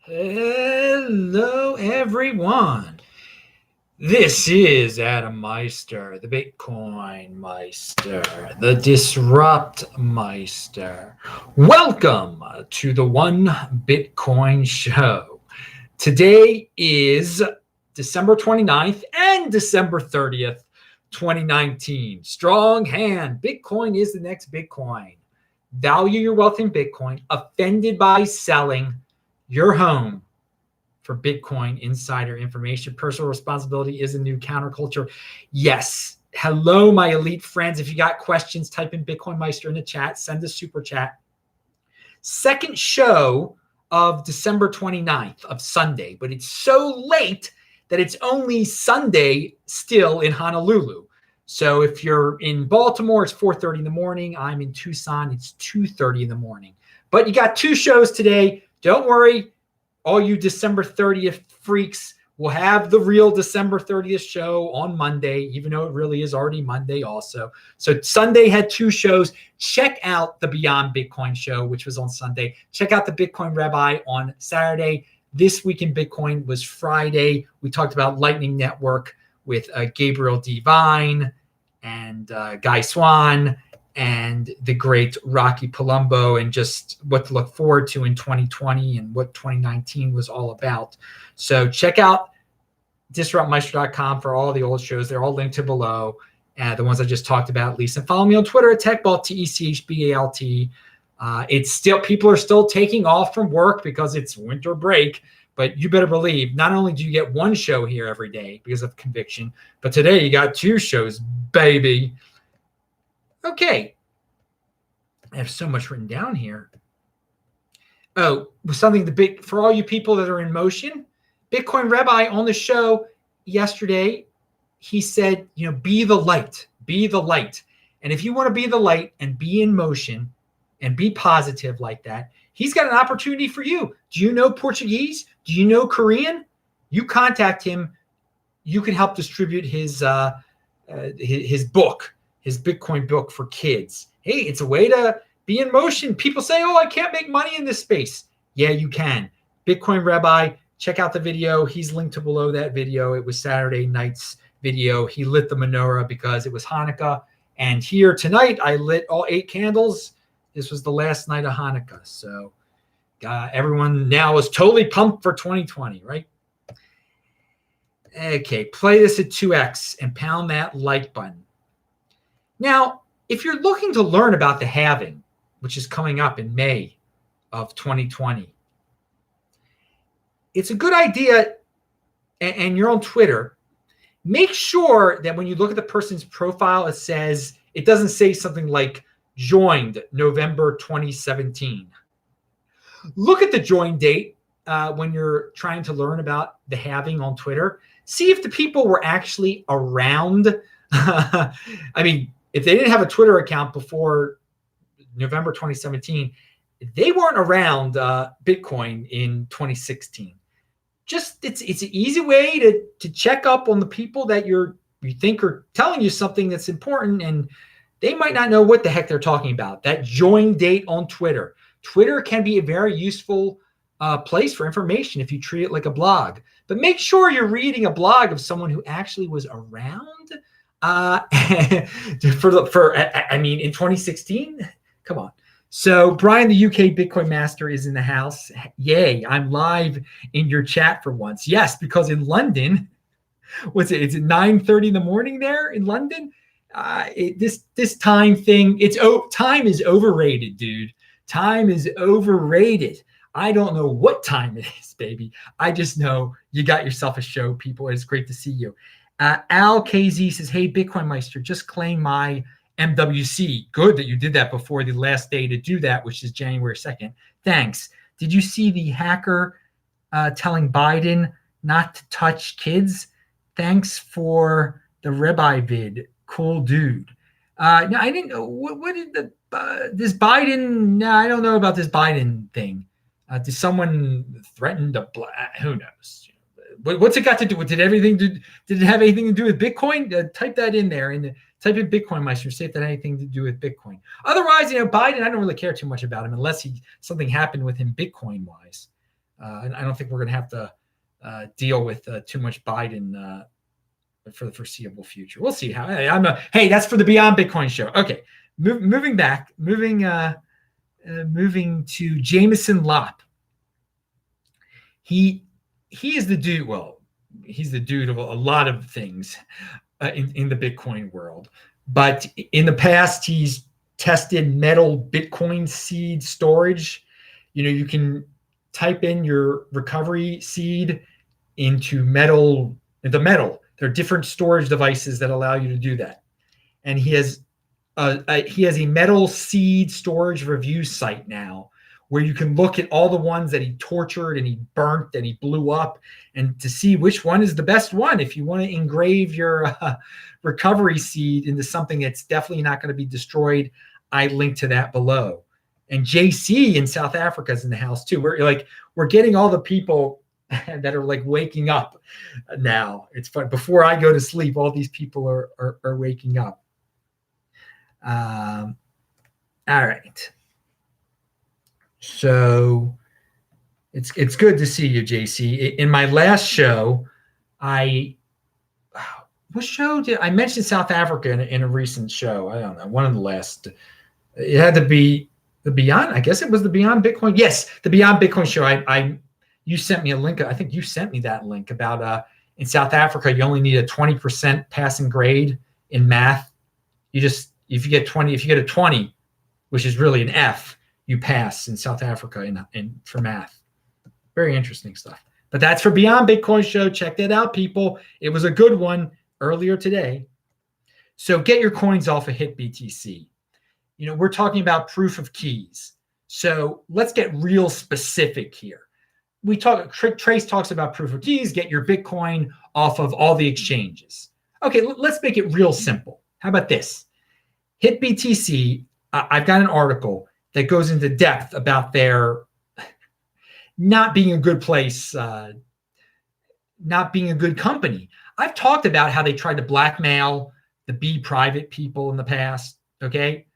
Hello, everyone. This is Adam Meister, the Bitcoin Meister, the Disrupt Meister. Welcome to the One Bitcoin Show. Today is December 29th and December 30th, 2019. Strong hand. Bitcoin is the next Bitcoin. Value your wealth in Bitcoin. Offended by selling your home for Bitcoin insider information. Personal responsibility is a new counterculture. Yes. Hello, my elite friends. If you got questions, type in Bitcoin Meister in the chat. Send a super chat. Second show of December 29th of Sunday, but it's so late that it's only Sunday still in Honolulu. So if you're in Baltimore, it's 4:30 in the morning. I'm in Tucson. It's 2:30 in the morning. But you got two shows today. Don't worry. All you December 30th freaks will have the real December 30th show on Monday, even though it really is already Monday also. So Sunday had two shows. Check out the Beyond Bitcoin show, which was on Sunday. Check out the Bitcoin Rabbi on Saturday. This Week in Bitcoin was Friday. We talked about Lightning Network with Gabriel Devine and Guy Swan and the great Rocky Palumbo, and just what to look forward to in 2020 and what 2019 was all about. So check out disruptmeister.com for all the old shows. They're all linked to below. The ones I just talked about, at least. And follow me on Twitter at TechBalt, TechBalt. It's still, people are still taking off from work because it's winter break. But you better believe, not only do you get one show here every day because of conviction, but today you got two shows, baby. Okay. I have so much written down here. Oh, something for all you people that are in motion. Bitcoin Rabbi on the show yesterday, he said, be the light, be the light. And if you want to be the light and be in motion and be positive like that, he's got an opportunity for you. Do you know Portuguese? Do you know Korean? You contact him. You can help distribute his book, his Bitcoin book for kids. Hey, it's a way to be in motion. People say, oh, I can't make money in this space. Yeah, you can. Bitcoin Rabbi, check out the video. He's linked to below that video. It was Saturday night's video. He lit the menorah because it was Hanukkah. And here tonight, I lit all 8 candles. This was the last night of Hanukkah. So everyone now is totally pumped for 2020, right? Okay, play this at 2x and pound that like button. Now, if you're looking to learn about the halving, which is coming up in May of 2020, it's a good idea, and you're on Twitter, make sure that when you look at the person's profile, it doesn't say something like joined November 2017. Look at the join date when you're trying to learn about the halving on Twitter. See if the people were actually around. I mean, if they didn't have a Twitter account before November 2017, they weren't around Bitcoin in 2016. Just it's an easy way to check up on the people that you think are telling you something that's important, and they might not know what the heck they're talking about. That join date on Twitter. Twitter can be a very useful place for information if you treat it like a blog. But make sure you're reading a blog of someone who actually was around in 2016. Come on. So Brian, the UK Bitcoin Master, is in the house. Yay, I'm live in your chat for once. Yes, because in London, is it 9:30 in the morning there in London? This time thing, time is overrated, dude. Time is overrated. I don't know what time it is, baby. I just know you got yourself a show, people. It's great to see you. Al KZ says, hey, Bitcoin Meister, just claim my MWC. Good that you did that before the last day to do that, which is January 2nd. Thanks. Did you see the hacker telling Biden not to touch kids? Thanks for the Rabbi vid. Cool dude. No, I didn't know. What did this Biden? No, I don't know about this Biden thing. Did someone threaten to? Who knows? What's it got to do with? Did it have anything to do with Bitcoin? Type that in there and type in Bitcoin Meister. See if that had anything to do with Bitcoin. Otherwise, Biden, I don't really care too much about him unless something happened with him Bitcoin wise. And I don't think we're going to have to deal with too much Biden for the foreseeable future. We'll see how. Hey, that's for the Beyond Bitcoin show. Okay, moving to Jameson Lopp. He is the dude. Well, he's the dude of a lot of things in the Bitcoin world. But in the past, he's tested metal Bitcoin seed storage. You can type in your recovery seed into metal. There are different storage devices that allow you to do that. And he has a metal seed storage review site now where you can look at all the ones that he tortured and he burnt and he blew up, and to see which one is the best one. If you want to engrave your recovery seed into something that's definitely not going to be destroyed, I link to that below. And JC in South Africa is in the house too. We're getting all the people that are like waking up now. It's fun. Before I go to sleep, all these people are waking up. All right. So it's good to see you, JC. In my last show, what show did I mention South Africa in a recent show? I don't know. One of the last. It had to be the Beyond. I guess it was the Beyond Bitcoin. Yes, the Beyond Bitcoin show. You sent me a link. I think you sent me that link about in South Africa, you only need a 20% passing grade in math. If you get a 20, which is really an F, you pass in South Africa for math. Very interesting stuff. But that's for Beyond Bitcoin show. Check that out, people. It was a good one earlier today. So get your coins off of HitBTC. We're talking about proof of keys. So let's get real specific here. Trace talks about proof of keys. Get your Bitcoin off of all the exchanges. Okay, let's make it real simple. How about this? HitBTC, I've got an article that goes into depth about their not being a good place, not being a good company. I've talked about how they tried to blackmail the Be Private people in the past, okay?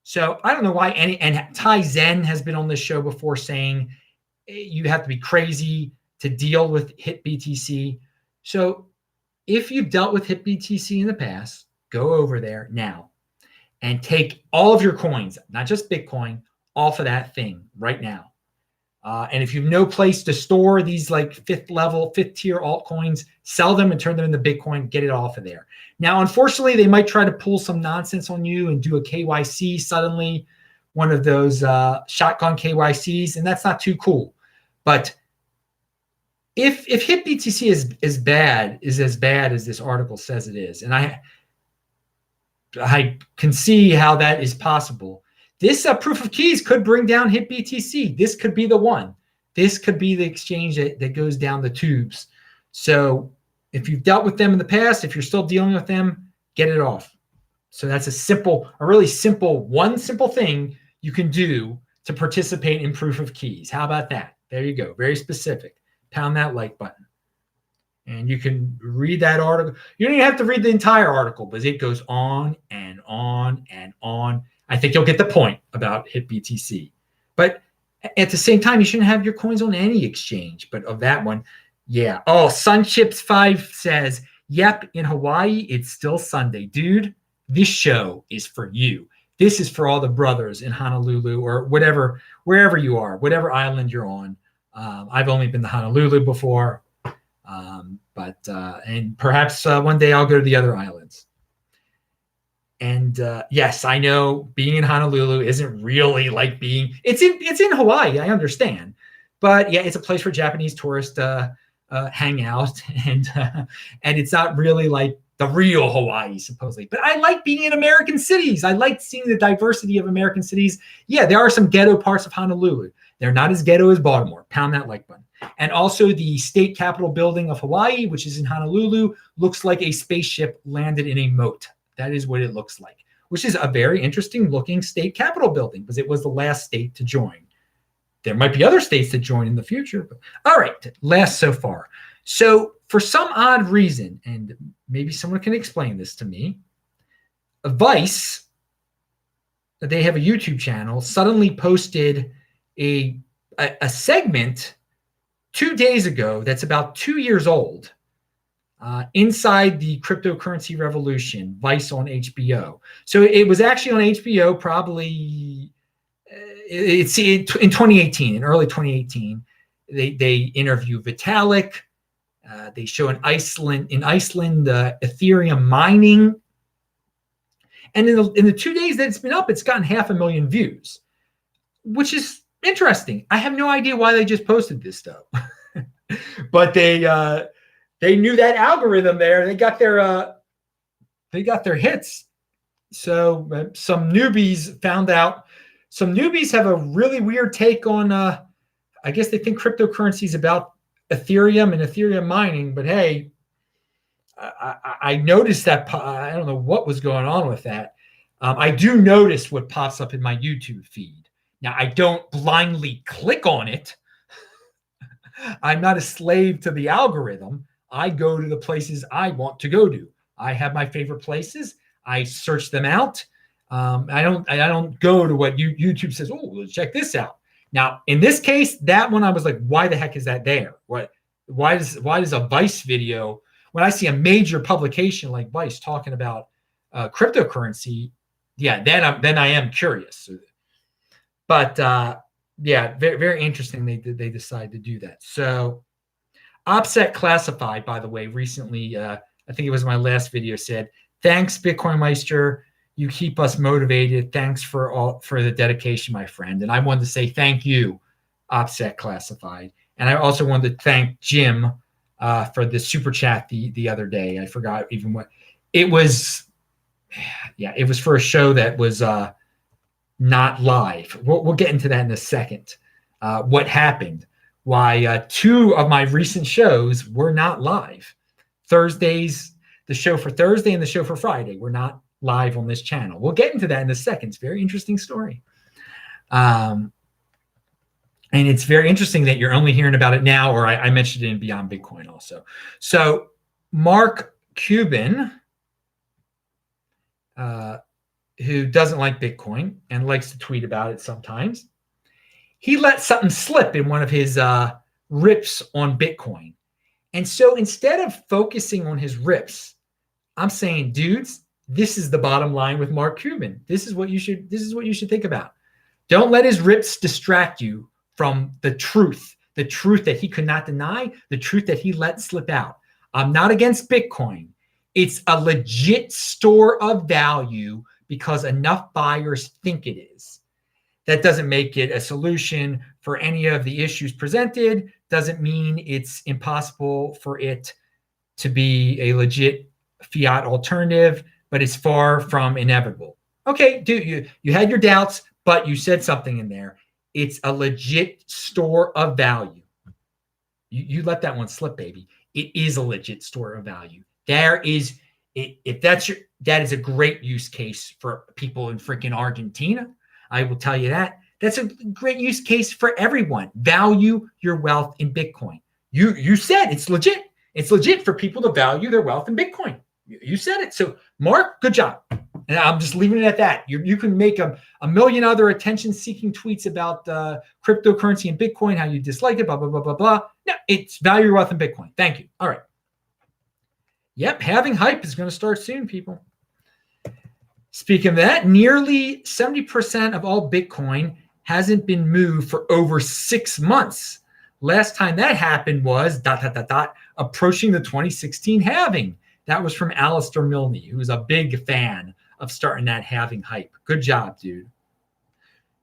So I don't know why and Ty Zen has been on this show before saying you have to be crazy to deal with HitBTC. So if you've dealt with HitBTC in the past, go over there now and take all of your coins, not just Bitcoin, off of that thing right now. And if you have no place to store these like fifth tier altcoins, sell them and turn them into Bitcoin, get it off of there. Now, unfortunately, they might try to pull some nonsense on you and do a KYC suddenly, one of those shotgun KYCs, and that's not too cool. But if HitBTC is as bad as this article says it is, and I can see how that is possible. This proof of keys could bring down HitBTC. This could be the one. This could be the exchange that goes down the tubes. So if you've dealt with them in the past, if you're still dealing with them, get it off. So that's one simple thing you can do to participate in proof of keys. How about that? There you go. Very specific. Pound that like button. And you can read that article. You don't even have to read the entire article, but it goes on and on and on. I think you'll get the point about HitBTC. But at the same time, you shouldn't have your coins on any exchange. But of that one, yeah. Oh, Sunchips5 says, yep, in Hawaii, it's still Sunday. Dude, this show is for you. This is for all the brothers in Honolulu or whatever, wherever you are, whatever island you're on. I've only been to Honolulu before. And perhaps one day I'll go to the other islands. And yes, I know being in Honolulu isn't really like it's in Hawaii. I understand, but yeah, it's a place where Japanese tourists hang out, and it's not really like the real Hawaii, supposedly. But I like being in American cities. I like seeing the diversity of American cities. Yeah, there are some ghetto parts of Honolulu. They're not as ghetto as Baltimore. Pound that like button. And also the state capitol building of Hawaii, which is in Honolulu, looks like a spaceship landed in a moat. That is what it looks like, which is a very interesting looking state capitol building because it was the last state to join. There might be other states that join in the future. But all right, last so far. So for some odd reason, and maybe someone can explain this to me, Vice, they have a YouTube channel, suddenly posted a segment 2 days ago, that's about 2 years old, Inside the Cryptocurrency Revolution, Vice on HBO. So it was actually on HBO probably it's in 2018, in early 2018. They interview Vitalik. They show in Iceland Ethereum mining. And in the 2 days that it's been up, it's gotten 500,000 views, which is interesting. I have no idea why they just posted this though. But they knew that algorithm there. They got their hits. So some newbies found out. Some newbies have a really weird take on. I guess they think cryptocurrency is about Ethereum and Ethereum mining. But hey, I noticed that. I don't know what was going on with that. I do notice what pops up in my YouTube feed. Now I don't blindly click on it. I'm not a slave to the algorithm. I go to the places I want to go to. I have my favorite places. I search them out. I don't go to what YouTube says. Oh, let's check this out. Now, in this case, that one I was like, why the heck is that there? Why does a Vice video, when I see a major publication like Vice talking about cryptocurrency, yeah, then I am curious. But yeah, very, very interesting. They decide to do that. So Opset Classified, by the way, recently, I think it was my last video, said, "Thanks, Bitcoin Meister. You keep us motivated. Thanks for the dedication, my friend." And I wanted to say thank you, Opset Classified. And I also wanted to thank Jim for the super chat the other day. I forgot even what it was. Yeah, it was for a show that was not live. We'll get into that in a second. What happened? Why 2 of my recent shows were not live. Thursdays, the show for Thursday and the show for Friday were not live on this channel. We'll get into that in a second. It's a very interesting story. And it's very interesting that you're only hearing about it now, or I mentioned it in Beyond Bitcoin also. So Mark Cuban, who doesn't like Bitcoin and likes to tweet about it sometimes, he let something slip in one of his rips on Bitcoin. And so instead of focusing on his rips, I'm saying, dudes, this is the bottom line with Mark Cuban. This is what you should think about. Don't let his rips distract you from the truth that he could not deny, the truth that he let slip out. I'm not against Bitcoin. It's a legit store of value because enough buyers think it is. That doesn't make it a solution for any of the issues presented. Doesn't mean it's impossible for it to be a legit fiat alternative, but it's far from inevitable. Okay, dude, you had your doubts, but you said something in there. It's a legit store of value. You let that one slip, baby. It is a legit store of value. That is a great use case for people in freaking Argentina. I will tell you that. That's a great use case for everyone. Value your wealth in Bitcoin. You said it's legit. It's legit for people to value their wealth in Bitcoin. You said it. So, Mark, good job. And I'm just leaving it at that. You can make a million other attention-seeking tweets about cryptocurrency and Bitcoin, how you dislike it, blah, blah, blah, blah, blah. No, it's value your wealth in Bitcoin. Thank you. All right. Yep, halving hype is going to start soon, people. Speaking of that, nearly 70% of all Bitcoin hasn't been moved for over 6 months. Last time that happened was ... approaching the 2016 halving. That was from Alistair Milne, who is a big fan of starting that halving hype. Good job, dude.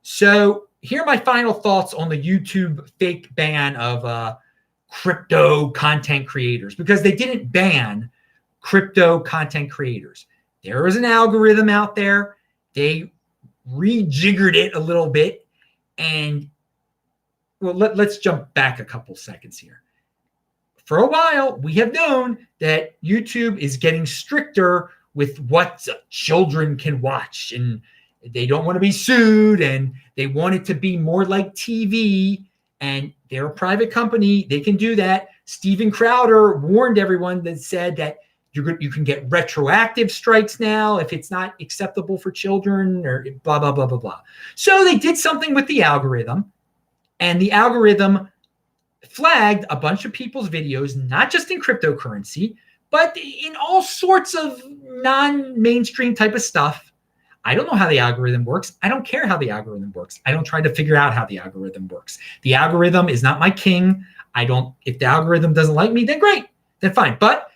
So here are my final thoughts on the YouTube fake ban of crypto content creators, because they didn't ban crypto content creators. There was an algorithm out there. They rejiggered it a little bit. And well, let's jump back a couple seconds here. For a while, we have known that YouTube is getting stricter with what children can watch. And they don't want to be sued. And they want it to be more like TV. And they're a private company. They can do that. Steven Crowder warned everyone that said that you can get retroactive strikes now if it's not acceptable for children or blah, blah, blah, blah, blah. So they did something with the algorithm, and the algorithm flagged a bunch of people's videos, not just in cryptocurrency, but in all sorts of non-mainstream type of stuff. I don't know how the algorithm works. I don't care how the algorithm works. I don't try to figure out how the algorithm works. The algorithm is not my king. If the algorithm doesn't like me, then great, then fine. But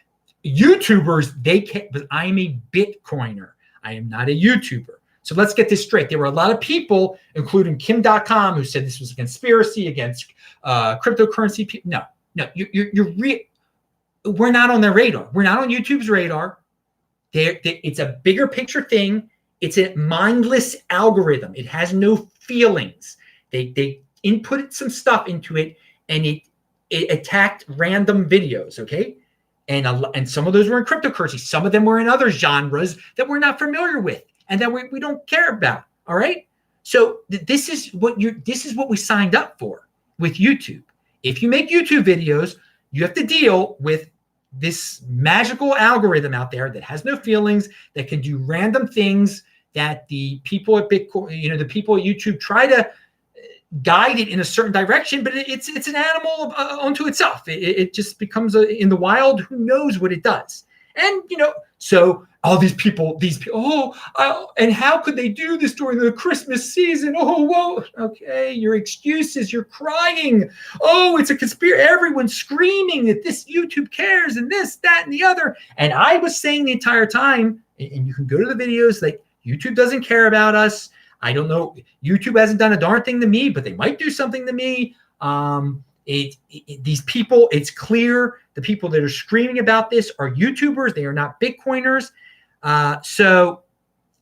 YouTubers, they can't, but I'm a Bitcoiner. I am not a YouTuber. So let's get this straight. There were a lot of people, including Kim.com, who said this was a conspiracy against cryptocurrency. No, we're not on their radar. We're not on YouTube's radar. It's a bigger picture thing. It's a mindless algorithm. It has no feelings. They inputted some stuff into it, and it attacked random videos, okay? And some of those were in cryptocurrency. Some of them were in other genres that we're not familiar with and that we don't care about, all right? So this is what we signed up for with YouTube. If you make YouTube videos, you have to deal with this magical algorithm out there that has no feelings, that can do random things, that the people at Bitcoin, the people at YouTube try to guide it in a certain direction, but it's an animal unto itself. It just becomes in the wild, who knows what it does. And, so all these people, and how could they do this during the Christmas season? Oh, whoa. Okay. Your excuses, you're crying. Oh, it's a conspiracy. Everyone's screaming that this YouTube cares and this, that, and the other. And I was saying the entire time, and you can go to the videos, like, YouTube doesn't care about us. I don't know. YouTube hasn't done a darn thing to me, but they might do something to me. These people, it's clear the people that are screaming about this are YouTubers. They are not Bitcoiners. So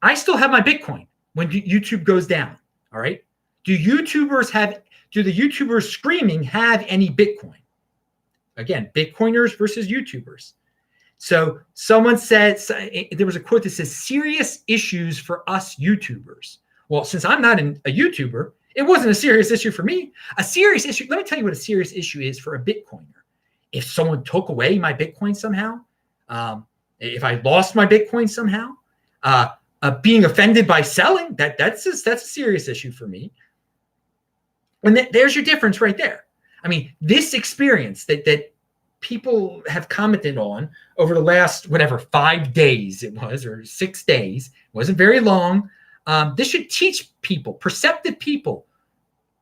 I still have my Bitcoin when YouTube goes down. All right. Do the YouTubers screaming have any Bitcoin? Again, Bitcoiners versus YouTubers. So someone said, there was a quote that says, serious issues for us YouTubers. Well, since I'm not a YouTuber, it wasn't a serious issue for me. A serious issue, let me tell you what a serious issue is for a Bitcoiner. If someone took away my Bitcoin somehow, if I lost my Bitcoin somehow, being offended by selling, that's a serious issue for me. And there's your difference right there. I mean, this experience that people have commented on over the last, 5 days it was, or 6 days, it wasn't very long. This should teach people, perceptive people,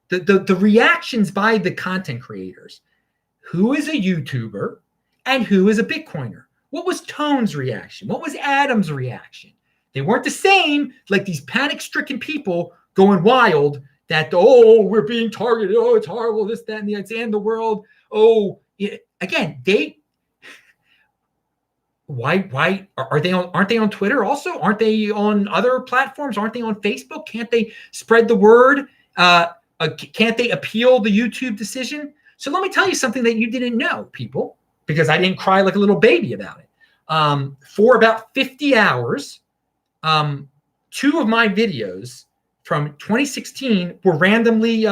the reactions by the content creators. Who is a YouTuber and who is a Bitcoiner? What was Tone's reaction? What was Adam's reaction? They weren't the same, like these panic-stricken people going wild that, we're being targeted. Oh, it's horrible, this, that, and the, it's the end of the world. Oh, yeah. Again, why aren't they on Twitter also? Aren't they on other platforms? Aren't they on Facebook? Can't they spread the word? Can't they appeal the YouTube decision? So let me tell you something that you didn't know, people, because I didn't cry like a little baby about it. For about 50 hours, 2 of my videos from 2016 were randomly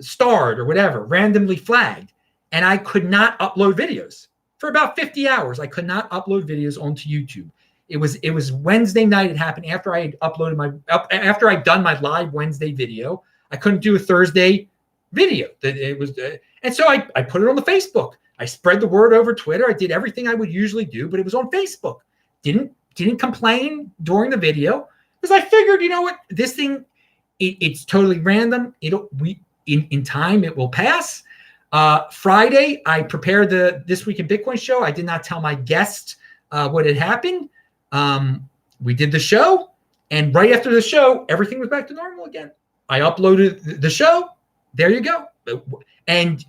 starred or whatever, randomly flagged. And I could not upload videos for about 50 hours. I could not upload videos onto YouTube. It was Wednesday night. It happened after I had after I'd done my live Wednesday video. I couldn't do a Thursday video. And so I put it on the Facebook. I spread the word over Twitter. I did everything I would usually do, but it was on Facebook. Didn't complain during the video because I figured, this thing, it's totally random. In time it will pass. Friday, I prepared the This Week in Bitcoin show. I did not tell my guest what had happened. We did the show, and right after the show, everything was back to normal again. I uploaded the show. There you go. And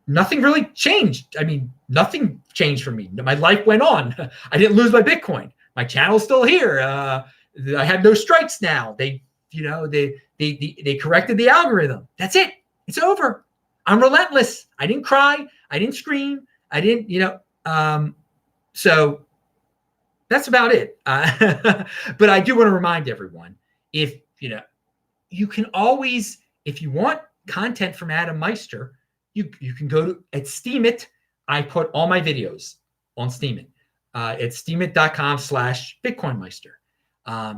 nothing really changed. I mean, nothing changed for me. My life went on. I didn't lose my Bitcoin. My channel's still here. I have no strikes now. They corrected the algorithm. That's it. It's over. I'm relentless. I didn't cry. I didn't scream. I didn't, so that's about it. But I do want to remind everyone, if, you can always, if you want content from Adam Meister, you can go to at Steemit. I put all my videos on Steemit. It's steemit.com/BitcoinMeister.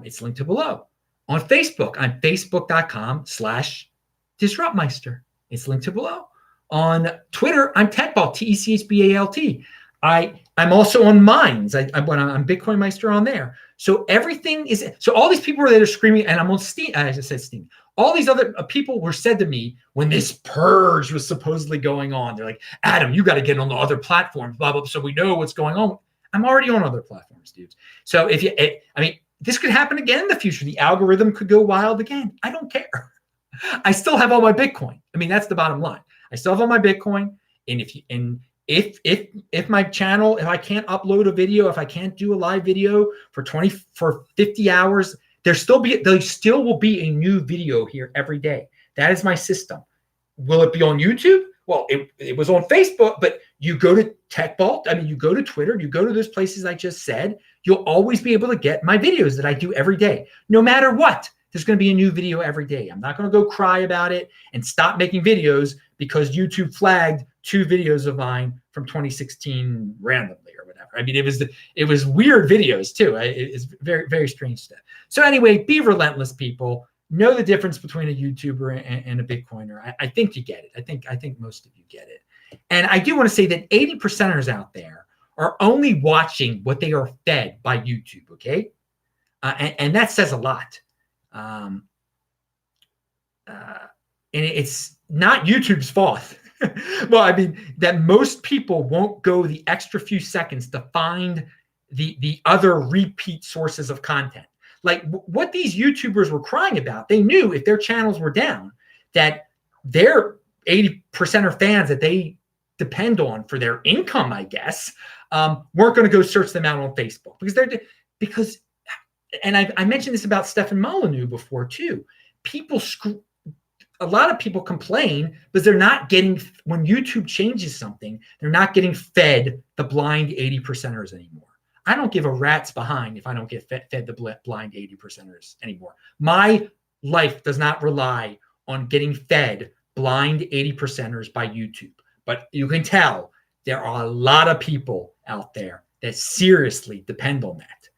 It's linked to below. On Facebook, I'm facebook.com/DisruptMeister. It's linked to below. On Twitter, I'm TechBalt, TechBalt. I'm also on Minds. I'm Bitcoin Meister on there. So everything is, so all these people that are screaming, and I'm on Steam, I just said Steam. All these other people were said to me when this purge was supposedly going on. They're like, Adam, you got to get on the other platforms, blah, blah, so we know what's going on. I'm already on other platforms, dudes. So this could happen again in the future. The algorithm could go wild again. I don't care. I still have all my Bitcoin. I mean, that's the bottom line. I still have all my Bitcoin. And if my channel, if I can't upload a video, if I can't do a live video for 50 hours, there still will be a new video here every day. That is my system. Will it be on YouTube? Well, it was on Facebook, but you go to TechBalt, you go to Twitter, you go to those places I just said, you'll always be able to get my videos that I do every day. No matter what, there's going to be a new video every day. I'm not going to go cry about it and stop making videos because YouTube flagged 2 videos of mine from 2016 randomly or whatever. It was weird videos too. It's very, very strange stuff. So anyway, be relentless, people. Know the difference between a YouTuber and a Bitcoiner. I think you get it. I think most of you get it. And I do want to say that 80%ers out there are only watching what they are fed by YouTube, okay? And that says a lot. And it's not YouTube's fault. Well, that most people won't go the extra few seconds to find the other repeat sources of content. Like what these YouTubers were crying about, they knew if their channels were down, that their 80%er fans that they depend on for their income, I guess, weren't going to go search them out on Facebook because and I mentioned this about Stefan Molyneux before too. A lot of people complain because they're not getting, when YouTube changes something, they're not getting fed the blind 80%ers anymore. I don't give a rat's behind if I don't get fed the blind 80%ers anymore. My life does not rely on getting fed blind 80%ers by YouTube. But you can tell there are a lot of people out there that seriously depend on that,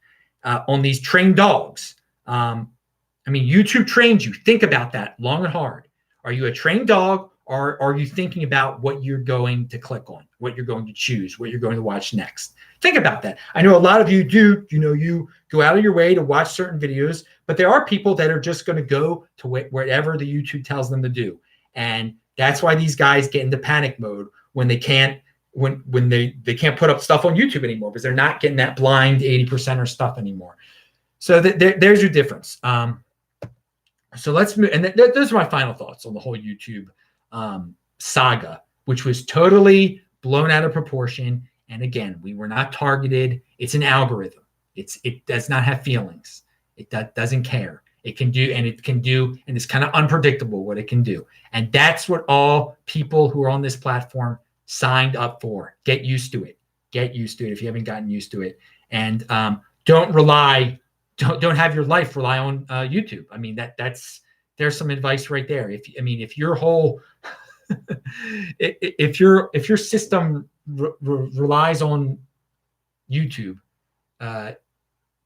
on these trained dogs. YouTube trained you. Think about that long and hard. Are you a trained dog? Or are you thinking about what you're going to click on, what you're going to choose, what you're going to watch next? Think about that. I know a lot of you do, you go out of your way to watch certain videos, but there are people that are just going to go to whatever the YouTube tells them to do. And that's why these guys get into panic mode when they can't, when they can't put up stuff on YouTube anymore because they're not getting that blind 80%er stuff anymore. So there's your difference. So let's move. And those are my final thoughts on the whole YouTube saga, which was totally blown out of proportion. And again, we were not targeted. It's an algorithm. It does not have feelings. It doesn't care. It can do, and it's kind of unpredictable what it can do. And that's what all people who are on this platform signed up for. Get used to it. Get used to it if you haven't gotten used to it. And don't have your life rely on YouTube. There's some advice right there. If your whole if your system relies on YouTube,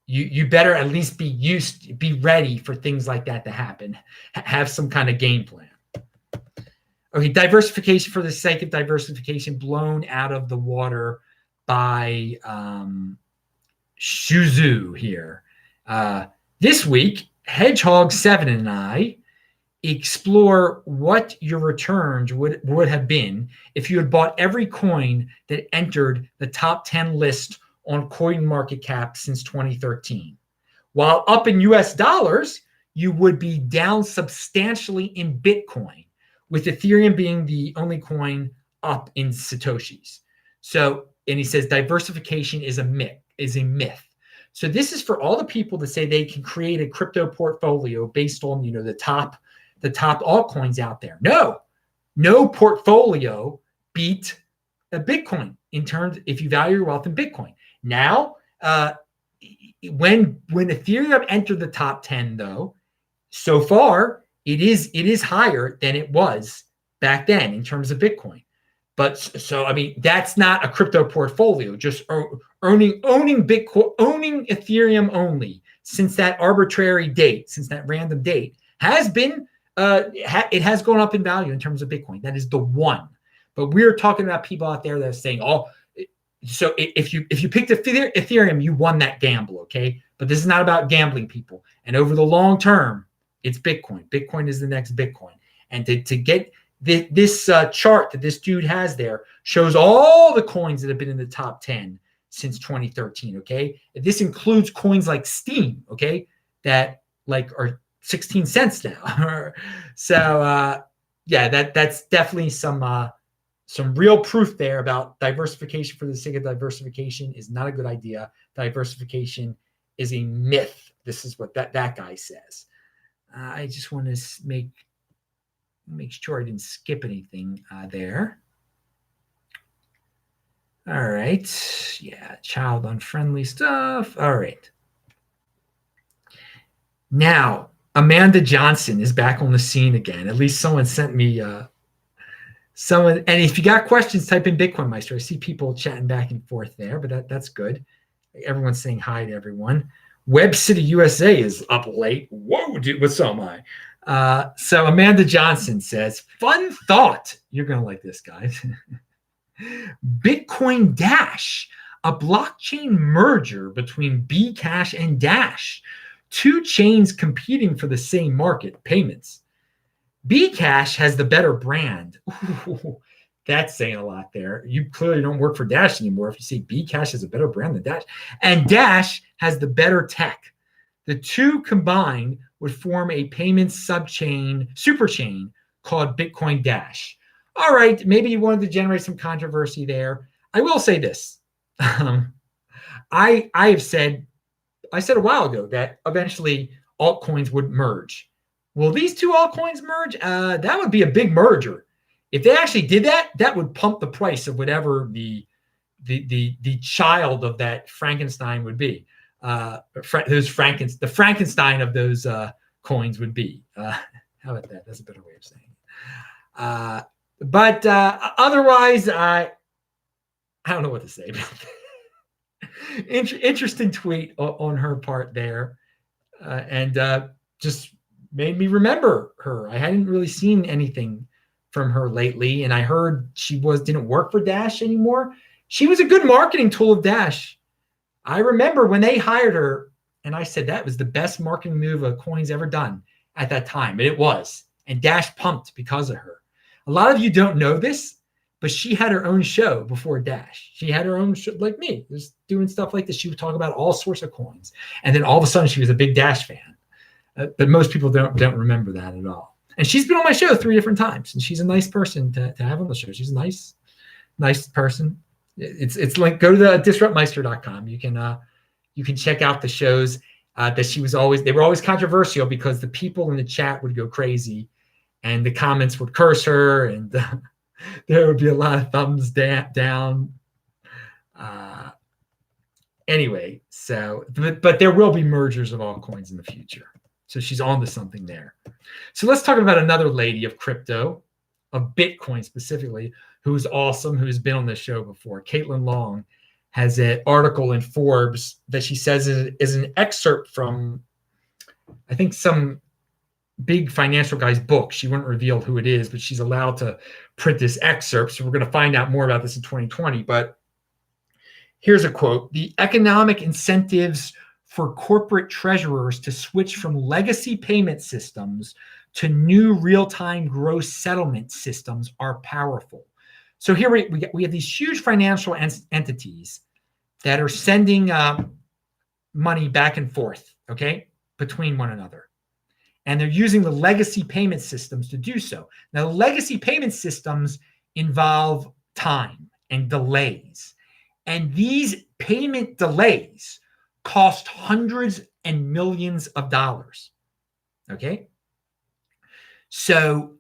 you better at least be ready for things like that to happen. Have some kind of game plan. Okay, diversification for the sake of diversification, blown out of the water by Shuzu here. This week, Hedgehog7 and I explore what your returns would have been if you had bought every coin that entered the top 10 list on CoinMarketCap since 2013. While up in US dollars, you would be down substantially in Bitcoin, with Ethereum being the only coin up in Satoshis. So, and he says diversification is a myth. So this is for all the people that say they can create a crypto portfolio based on, the top altcoins out there. No portfolio beat a Bitcoin in terms, if you value your wealth in Bitcoin. Now, when Ethereum entered the top 10, though, so far it is higher than it was back then in terms of Bitcoin. But so that's not a crypto portfolio. Just owning Bitcoin, owning Ethereum only since that arbitrary date, since that random date, has been it has gone up in value in terms of Bitcoin. That is the one. But we're talking about people out there that are saying, oh, so if you picked Ethereum, you won that gamble, okay? But this is not about gambling, people. And over the long term, it's Bitcoin. Bitcoin is the next Bitcoin. And to get this chart that this dude has there shows all the coins that have been in the top 10 since 2013, okay? This includes coins like Steam, okay, that like are 16 cents now. So yeah, that's definitely some real proof there about diversification for the sake of diversification is not a good idea. Diversification is a myth. This is what that guy says. I just want to make sure I didn't skip anything there. All right. Yeah, child unfriendly stuff. All right. Now, Amanda Johnson is back on the scene again. At least someone sent me someone. And if you got questions, type in Bitcoin Meister. I see people chatting back and forth there, but that's good. Everyone's saying hi to everyone. Web City USA is up late. Whoa, dude, what's so am I? So Amanda Johnson says, fun thought. You're going to like this, guys. Bitcoin Dash, a blockchain merger between Bcash and Dash. Two chains competing for the same market, payments. Bcash has the better brand. Ooh, that's saying a lot there. You clearly don't work for Dash anymore if you say Bcash has a better brand than Dash. And Dash has the better tech. The two combined would form a payments subchain, superchain called Bitcoin Dash. All right, maybe you wanted to generate some controversy there. I will say this. I said a while ago that eventually altcoins would merge. Will these two altcoins merge? That would be a big merger. If they actually did that, that would pump the price of whatever the child of that Frankenstein would be. The Frankenstein of those coins would be. How about that? That's a better way of saying it. But otherwise, I don't know what to say about that. Interesting tweet on her part there, and just made me remember her. I hadn't really seen anything from her lately, and I heard she didn't work for Dash anymore. She was a good marketing tool of Dash. I remember when they hired her, and I said that was the best marketing move a coin's ever done at that time, and it was. And Dash pumped because of her. A lot of you don't know this, but she had her own show before Dash. She had her own show, like me, just doing stuff like this. She would talk about all sorts of coins, and then all of a sudden, she was a big Dash fan. But most people don't remember that at all. And she's been on my show 3 different times, and she's a nice person to have on the show. She's a nice person. It's like, go to the disruptmeister.com. You can check out the shows that she was always. They were always controversial because the people in the chat would go crazy, and the comments would curse her, and there would be a lot of thumbs down. Anyway, so but there will be mergers of all coins in the future. So she's on to something there. So let's talk about another lady of crypto, of Bitcoin specifically, who's awesome, who's been on this show before. Caitlyn Long has an article in Forbes that she says is an excerpt from, I think, some big financial guy's book. She wouldn't reveal who it is, but she's allowed to print this excerpt. So we're going to find out more about this in 2020. But here's a quote. The economic incentives for corporate treasurers to switch from legacy payment systems to new real-time gross settlement systems are powerful. So here we have these huge financial entities that are sending money back and forth, okay, between one another. And they're using the legacy payment systems to do so. Now, the legacy payment systems involve time and delays. And these payment delays cost hundreds and millions of dollars. Okay? So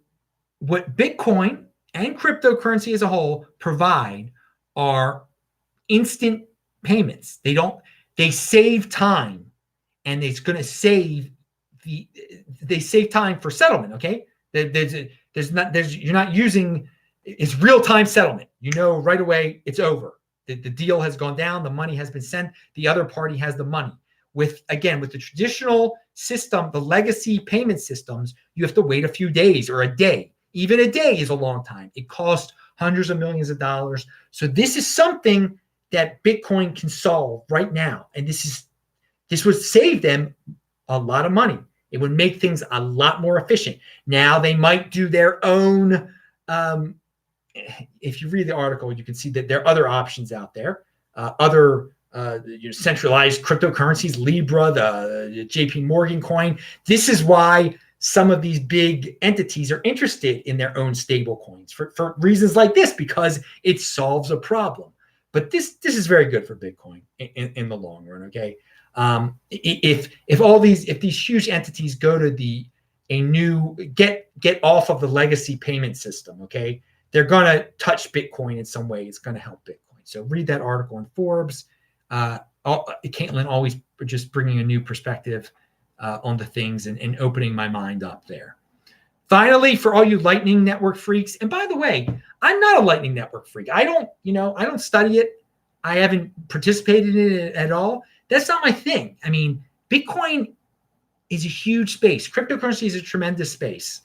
what Bitcoin and cryptocurrency as a whole provide are instant payments. They save time, and it's going to save they save time for settlement. Okay? You're not using, it's real-time settlement. You know right away it's over. The deal has gone down, the money has been sent, the other party has the money. With the traditional system, the legacy payment systems, you have to wait a few days or a day, Even a day is a long time. It costs hundreds of millions of dollars. So this is something that Bitcoin can solve right now. And this would save them a lot of money. It would make things a lot more efficient. Now they might do their own. If you read the article, you can see that there are other options out there, other centralized cryptocurrencies, Libra, the JP Morgan coin. This is why some of these big entities are interested in their own stable coins for reasons like this, because it solves a problem. But this is very good for Bitcoin in the long run. Okay, if these huge entities go to a new get off of the legacy payment system, okay, they're going to touch Bitcoin in some way. It's going to help Bitcoin. So read that article in Forbes. Caitlyn always just bringing a new perspective on the things and opening my mind up there. Finally, for all you Lightning Network freaks, and by the way, I'm not a Lightning Network freak. I don't study it. I haven't participated in it at all. That's not my thing. I mean, Bitcoin is a huge space. Cryptocurrency is a tremendous space,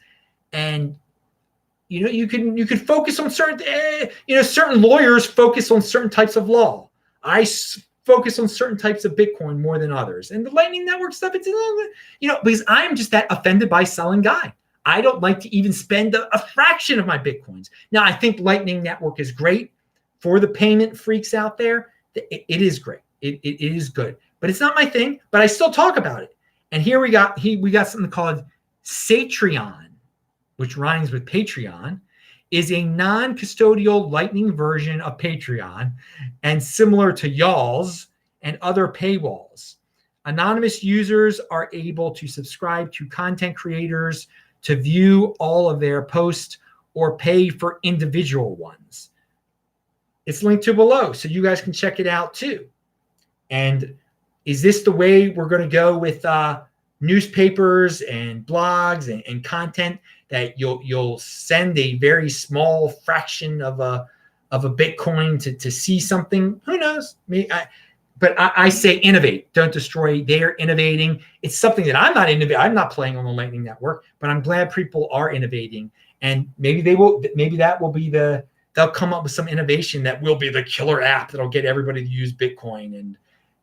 and you can focus on certain certain lawyers focus on certain types of law. I focus on certain types of Bitcoin more than others, and the Lightning Network stuff. It's because I'm just that offended by selling guy. I don't like to even spend a fraction of my Bitcoins. Now, I think Lightning Network is great for the payment freaks out there. It is great. It is good, but it's not my thing. But I still talk about it. And here we got something called Satreon, which rhymes with Patreon, is a non-custodial Lightning version of Patreon and similar to y'all's and other paywalls. Anonymous users are able to subscribe to content creators to view all of their posts or pay for individual ones. It's linked to below, so you guys can check it out too. And is this the way we're going to go with newspapers and blogs and content, that you'll send a very small fraction of a Bitcoin to see something? Who knows? But I say innovate, don't destroy. They're innovating. It's something that I'm not innovating. I'm not playing on the Lightning Network, but I'm glad people are innovating. And maybe they will. Maybe that will be they'll come up with some innovation that will be the killer app that'll get everybody to use Bitcoin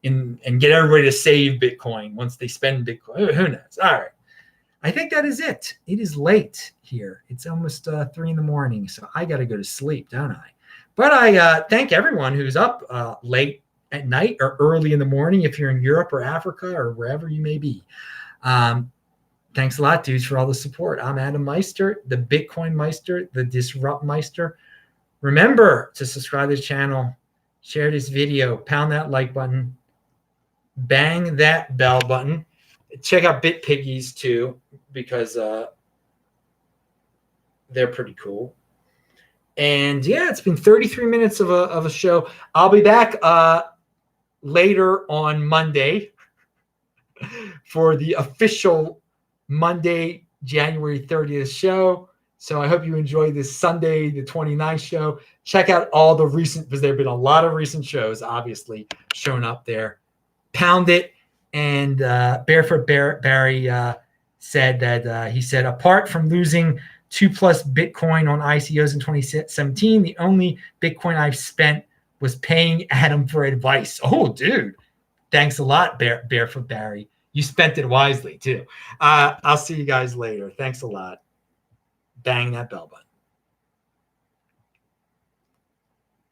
and get everybody to save Bitcoin once they spend Bitcoin. Who knows? All right. I think that is it. It is late here. It's almost 3 a.m, so I got to go to sleep, don't I? But I thank everyone who's up late at night or early in the morning if you're in Europe or Africa or wherever you may be. Thanks a lot, dudes, for all the support. I'm Adam Meister, the Bitcoin Meister, the Disrupt Meister. Remember to subscribe to the channel, share this video, pound that like button, bang that bell button. Check out BitPiggies too, because they're pretty cool. And yeah, it's been 33 minutes of a show. I'll be back later on Monday for the official Monday, January 30th show. So I hope you enjoy this Sunday, the 29th show. Check out all the recent, because there have been a lot of recent shows, obviously, shown up there. Pound it. And Barefoot Barry said that he said, apart from losing 2+ Bitcoin on ICOs in 2017, the only Bitcoin I've spent was paying Adam for advice. Oh, dude. Thanks a lot, Barefoot Barry. You spent it wisely, too. I'll see you guys later. Thanks a lot. Bang that bell button.